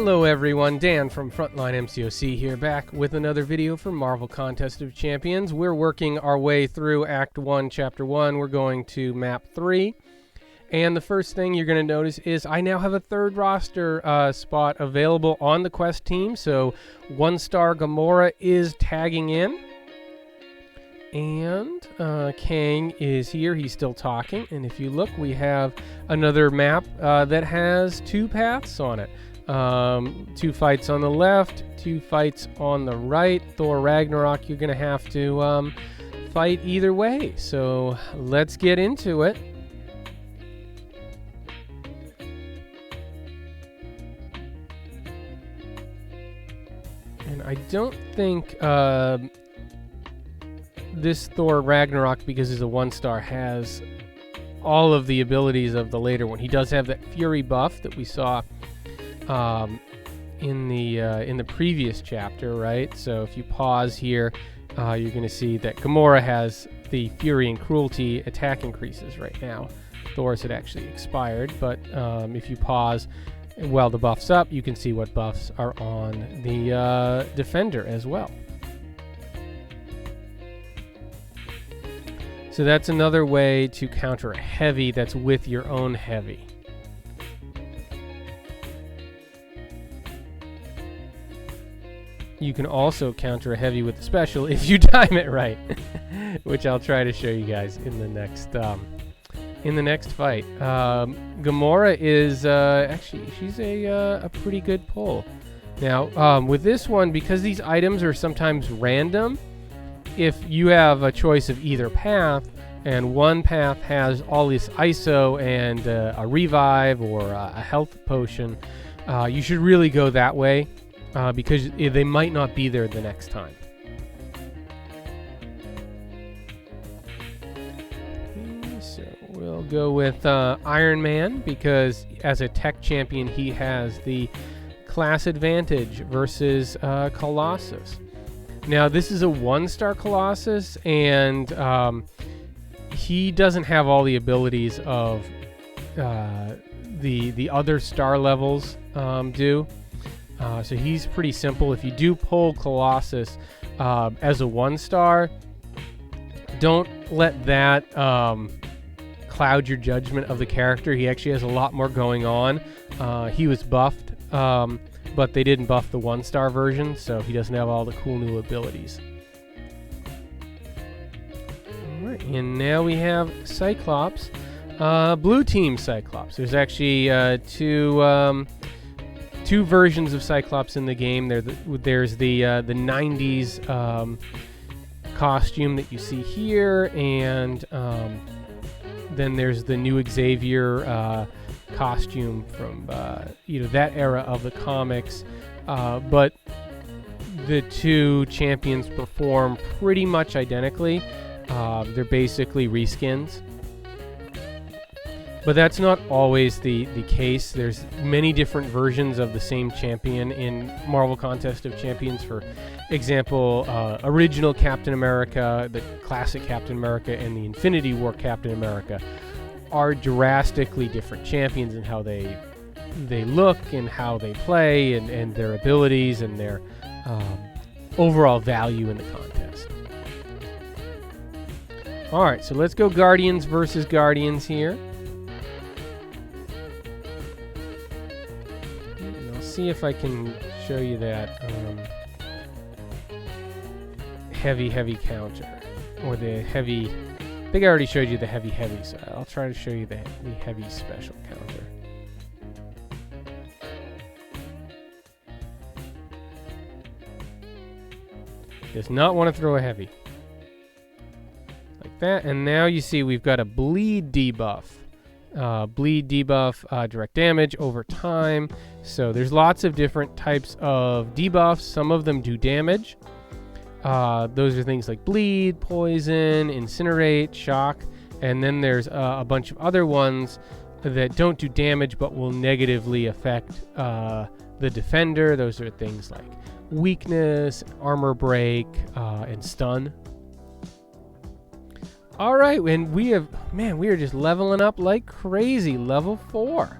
Hello everyone, Dan from Frontline MCOC here, back with another video for Marvel Contest of Champions. We're working our way through Act 1, Chapter 1. We're going to Map 3. And the first thing you're going to notice is I now have a third roster spot available on the quest team. So 1-star Gamora is tagging in. And Kang is here. He's still talking. And if you look, we have another map that has 2 paths on it. 2 fights on the left, 2 fights on the right. Thor Ragnarok, you're going to have to fight either way. So let's get into it. And I don't think this Thor Ragnarok, because he's a 1-star, has all of the abilities of the later one. He does have that Fury buff that we saw in the previous chapter, right? So if you pause here, you're going to see that Gamora has the Fury and Cruelty attack increases right now. Thor's had actually expired, but if you pause while the buff's up, you can see what buffs are on the Defender as well. So that's another way to counter a heavy that's with your own heavy. You can also counter a heavy with the special if you time it right, which I'll try to show you guys in the next fight. Gamora is actually, she's a pretty good pull. Now with this one, because these items are sometimes random, if you have a choice of either path, and one path has all this ISO and a revive or a health potion, you should really go that way. Because they might not be there the next time. So we'll go with Iron Man, because as a tech champion he has the class advantage versus Colossus. Now this is a 1-star Colossus, and he doesn't have all the abilities of the other star levels do. So he's pretty simple. If you do pull Colossus as a 1-star, don't let that cloud your judgment of the character. He actually has a lot more going on. He was buffed, but they didn't buff the 1-star version, so he doesn't have all the cool new abilities. All right, and now we have Cyclops, blue team Cyclops. There's actually two versions of Cyclops in the game. There's the 90s costume that you see here, and then there's the new Xavier costume from that era of the comics. But the two champions perform pretty much identically. They're basically reskins. But that's not always the case. There's many different versions of the same champion in Marvel Contest of Champions. For example, original Captain America, the classic Captain America, and the Infinity War Captain America are drastically different champions in how they look and how they play and their abilities and their overall value in the contest. All right, so let's go Guardians versus Guardians here. See if I can show you that heavy counter, or the heavy. I think I already showed you the heavy, so I'll try to show you the heavy special counter. Does not want to throw a heavy like that, and now you see we've got a bleed debuff. Bleed debuff, direct damage over time. So there's lots of different types of debuffs. Some of them do damage. Those are things like bleed, poison, incinerate, shock, and then there's a bunch of other ones that don't do damage but will negatively affect the defender. Those are things like weakness, armor break, and stun. All right, and we are just leveling up like crazy. Level 4.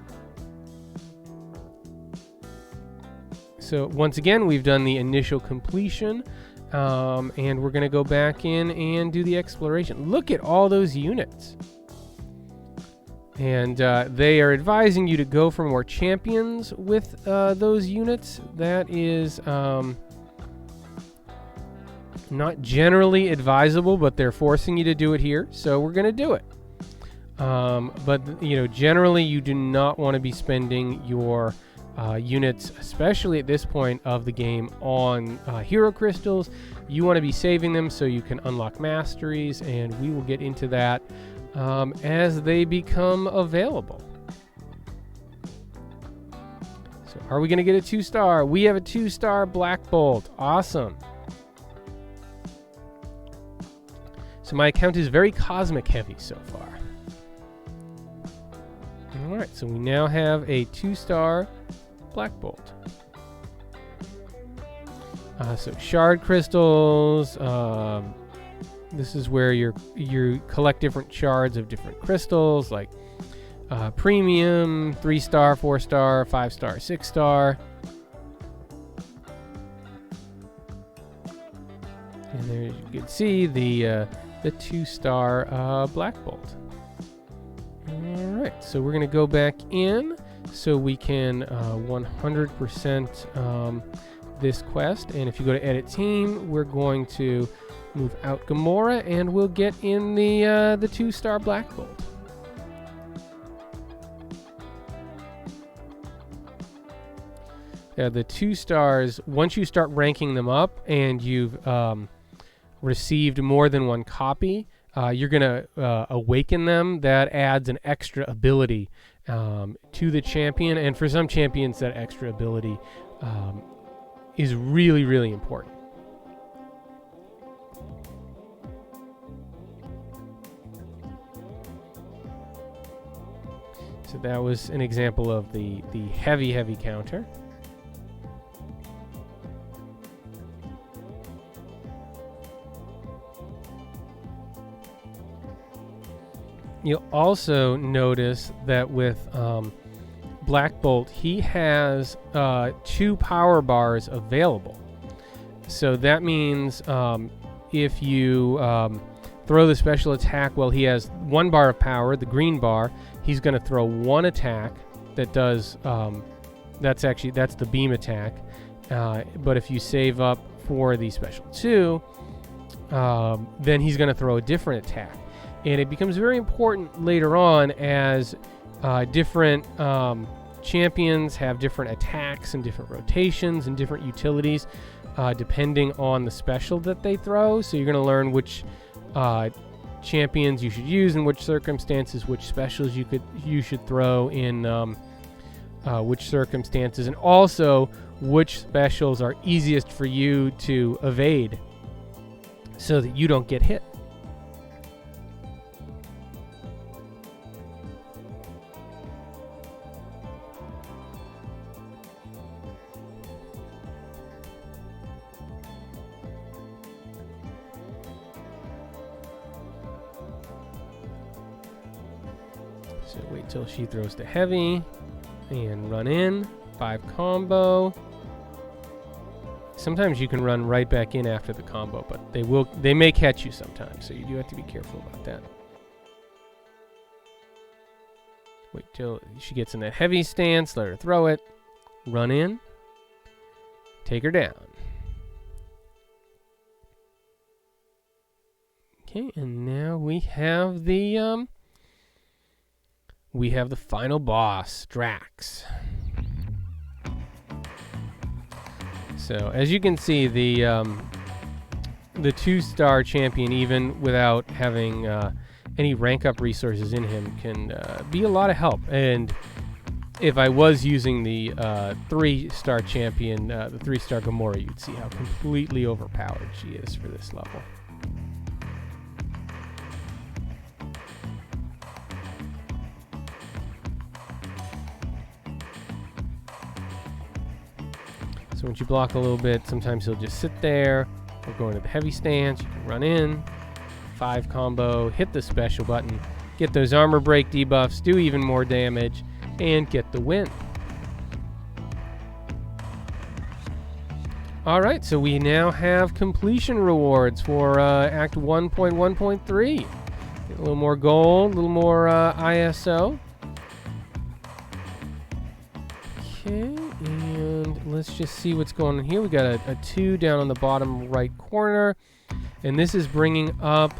So once again, we've done the initial completion, and we're going to go back in and do the exploration. Look at all those units. And they are advising you to go for more champions with those units. That is not generally advisable, but they're forcing you to do it here, so we're going to do it. But, you know, generally you do not want to be spending your units, especially at this point of the game, on hero crystals. You want to be saving them so you can unlock masteries, and we will get into that as they become available. So are we going to get a 2-star? We have a 2-star Black Bolt. Awesome. So my account is very cosmic heavy so far. Alright, so we now have a 2-star Black Bolt. So shard crystals, this is where you collect different shards of different crystals, like premium, 3-star, 4-star, 5-star, 6-star. And there you can see the 2-star Black Bolt. Alright, so we're going to go back in so we can 100% this quest. And if you go to edit team, we're going to move out Gamora, and we'll get in the 2-star Black Bolt. The 2 stars, once you start ranking them up and you've received more than one copy, you're going to awaken them. That adds an extra ability to the champion, and for some champions that extra ability is really, really important. So that was an example of the heavy counter. You'll also notice that with Black Bolt, he has 2 power bars available. So that means if you throw the special attack, well, he has 1 bar of power, the green bar. He's going to throw 1 attack that does, that's the beam attack. But if you save up for the special 2, then he's going to throw a different attack. And it becomes very important later on as different champions have different attacks and different rotations and different utilities depending on the special that they throw. So you're going to learn which champions you should use in which circumstances, which specials you should throw in which circumstances, and also which specials are easiest for you to evade so that you don't get hit. So wait till she throws the heavy and run in. 5 combo. Sometimes you can run right back in after the combo, but they may catch you sometimes, so you do have to be careful about that. Wait till she gets in that heavy stance, let her throw it, run in, take her down. Okay, and now we have the final boss, Drax. So as you can see, the 2-star champion, even without having any rank up resources in him, can be a lot of help. And if I was using the 3-star champion, the 3-star Gamora, you'd see how completely overpowered she is for this level. So once you block a little bit, sometimes he'll just sit there or go into the heavy stance. You can run in, 5 combo, hit the special button, get those armor break debuffs, do even more damage, and get the win. All right, so we now have completion rewards for Act 1.1.3. Get a little more gold, a little more ISO. Okay, and let's just see what's going on here. We got a 2 down on the bottom right corner, and this is bringing up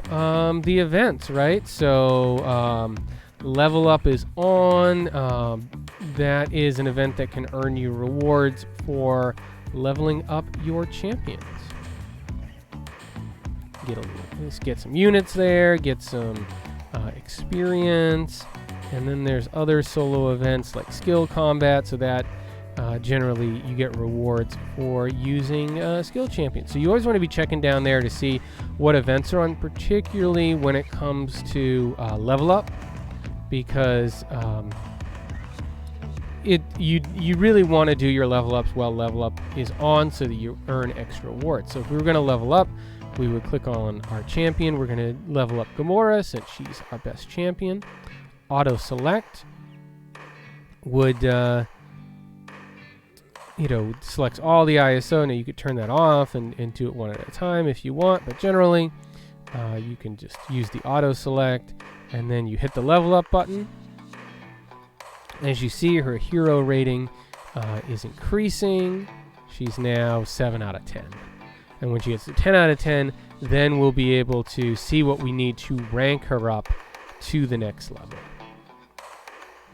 the events, right? So level up is on. That is an event that can earn you rewards for leveling up your champions. Let's get some units there, get some experience, and then there's other solo events like skill combat, so that generally you get rewards for using skill champions. So you always want to be checking down there to see what events are on, particularly when it comes to level up, because you really want to do your level ups while level up is on so that you earn extra rewards. So if we were going to level up, we would click on our champion. We're going to level up Gamora since she's our best champion. Auto select would selects all the ISO. Now you could turn that off and do it one at a time if you want, but generally you can just use the auto select, and then you hit the level up button. As you see, her hero rating is increasing. She's now 7 out of 10. And when she gets to 10 out of 10, then we'll be able to see what we need to rank her up to the next level.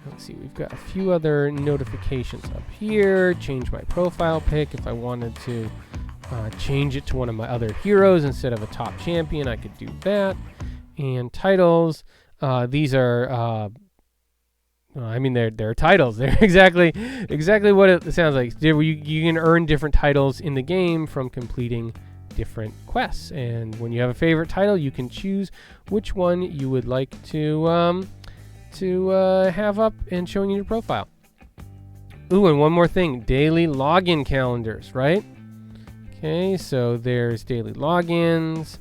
Let's see, we've got a few other notifications up here. Change my profile pic. If I wanted to change it to one of my other heroes instead of a top champion, I could do that. And titles, these are... they're titles. They're exactly what it sounds like. You can earn different titles in the game from completing different quests. And when you have a favorite title, you can choose which one you would like to have up and showing in your profile. Ooh, and one more thing. Daily login calendars, right? Okay, so there's daily logins.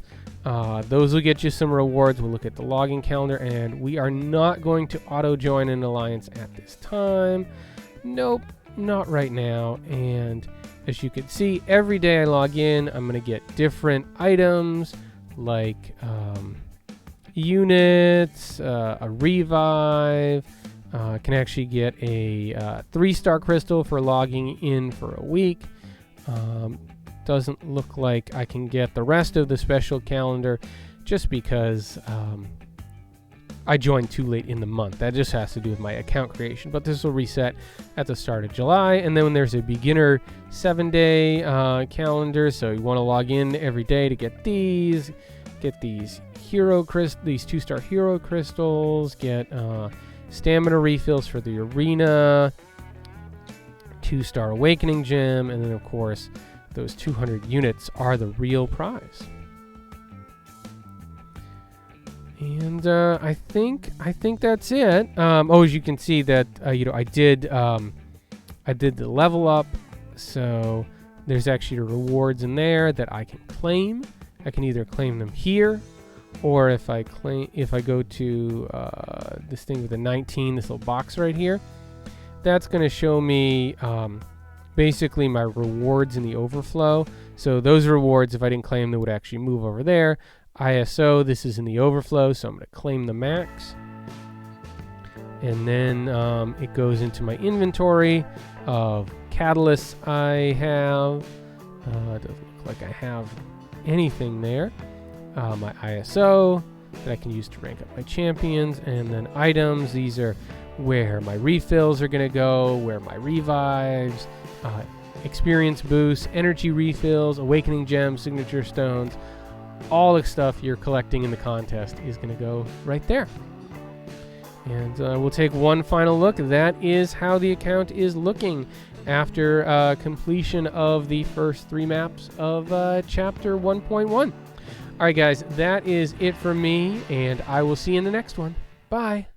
Those will get you some rewards. We'll look at the login calendar, and we are not going to auto-join an alliance at this time. Nope, not right now. And as you can see, every day I log in, I'm going to get different items like units, a revive. Can actually get a 3-star crystal for logging in for a week. Doesn't look like I can get the rest of the special calendar just because I joined too late in the month. That just has to do with my account creation, but this will reset at the start of July. And then when there's a beginner 7-day calendar, so you want to log in every day to get these these 2-star hero crystals, get stamina refills for the arena, 2-star awakening gem, and then of course those 200 units are the real prize. And I think that's it. As you can see that I did the level up, so there's actually rewards in there that I can claim. I can either claim them here, or if I go to this thing with the 19, this little box right here, that's going to show me basically my rewards in the overflow. So those rewards, if I didn't claim them, would actually move over there. ISO, this is in the overflow, so I'm going to claim the max. And then it goes into my inventory of catalysts I have. It doesn't look like I have anything there. My ISO that I can use to rank up my champions, and then items. These are where my refills are going to go, where my revives, experience boosts, energy refills, awakening gems, signature stones, all the stuff you're collecting in the contest is going to go right there. And we'll take one final look. That is how the account is looking after completion of the first 3 maps of Chapter 1.1. All right, guys, that is it for me, and I will see you in the next one. Bye.